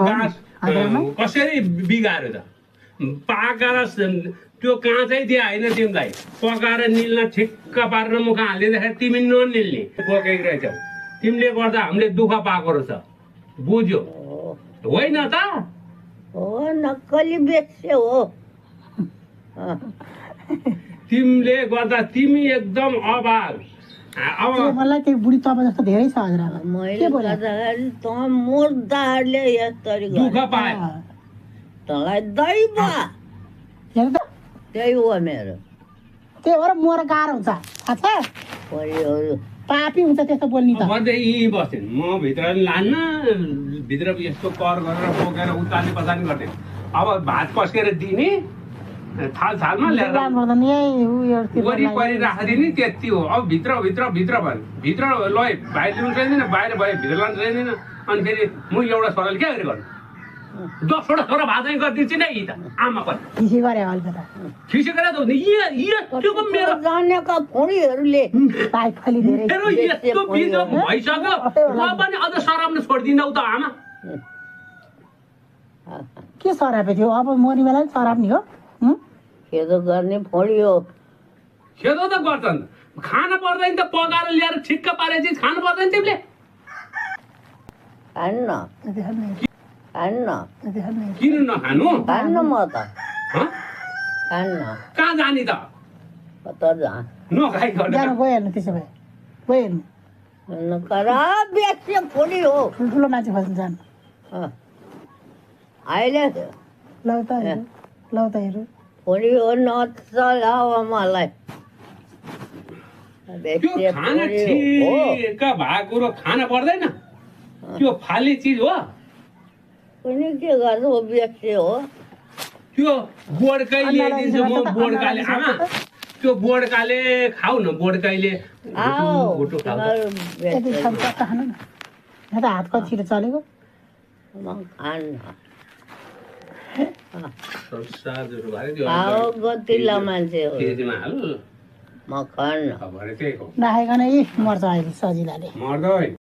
घाँस कसरी बिगार्यो त पाकेर त्यो काँचै दिए होइन तिमीलाई पकाएर निल्न ठिक्क पारेर मुख हालिदिँदाखेरि तिमी ननिल्ने पकाइरहेको रहेछौ तिमीले गर्दा हामीले दुःख पाएको रहेछ बुझ्यो होइन त हो नक्कली बेच्यो हो तिमीले गर्दा तिमी एकदम अभाव अब मलाई त्यो बुढी तपाईँ जस्तो धेरै छ हजुर मैले गर्दाखेरि त मुर्दाहरूले यसरी दुःख पाए तँलाई दैव हेर त त्यही हो मेरो त्यही भएर मर गाह्रो हुन्छ थाहा छ परिहरू पापी हुन्छ त्यस्तो बोल्ने त बर्दै यहीँ बस्थेँ म भित्र लान्न भित्र यस्तो कर गरेर बोकेर उताल्ने पछाडि गर्थेँ अब भात पस्केर दिने थालमा ल्याएर वरिपरि राखिदिने त्यति हो अब भित्र भित्र भित्र भयो भित्र लय बाहिर ल्याउनु चाहिँदैन बाहिर भयो भित्र लानु चाहिँदैन अनि फेरि म एउटा छोराले के गरे गर्नु 10वटा छोरा भातै गरिदिन्छु नि त आमा पनि खिसी गरे अलिकता खिसी गरेर त त्यो मेरो जानेका फुडीहरूले पाइफली धेरै मेरो यस्तो बिजो भइसक्यो म पनि अझ सराप्न छोडिदिनौ त आमा के सरापे थियो अब मरि बेला नि सराप्ने हो खेदो गर्ने फुडी हो खेदो त गर्छन् खान पर्दैन त पकाएर ल्याएर ठिक्क पारे चिज खानु पर्दैन तिमीले खान्न खान्न किन नखानु खान्न म त हँ? खान्न कहाँ जाने त कता जा नखाइकन जानु गइहाल्नु त्यसो भए गइहाल्नु खराब बेच्ने फुडी हो ठुल्ठुलो मान्छे खोज्नु जानु अहिले लौ त हेरु फुडी हो नचलाओ मलाई त्यो खाना ठिक भएको कुरो खान पर्दैन त्यो फाली चिज हो कुनै के गर्नु हो बेच्ने हो त्यो बोडकाई ल्याइदिन्छु म बोडकाले आमा त्यो बोडकाले खाऊ न बोडकाइले भुटु खाऊ यति खान्छ खानु न यहाँ त हात कति छिटो चलेको म खान्न संसार जस्तो भयो त्यो खाओ गतिला मान्छे हो केजीमा हाल म खान्न खबर त्यही हो नखाइकन यी मर्छ अहिले सजिलाले मर्दै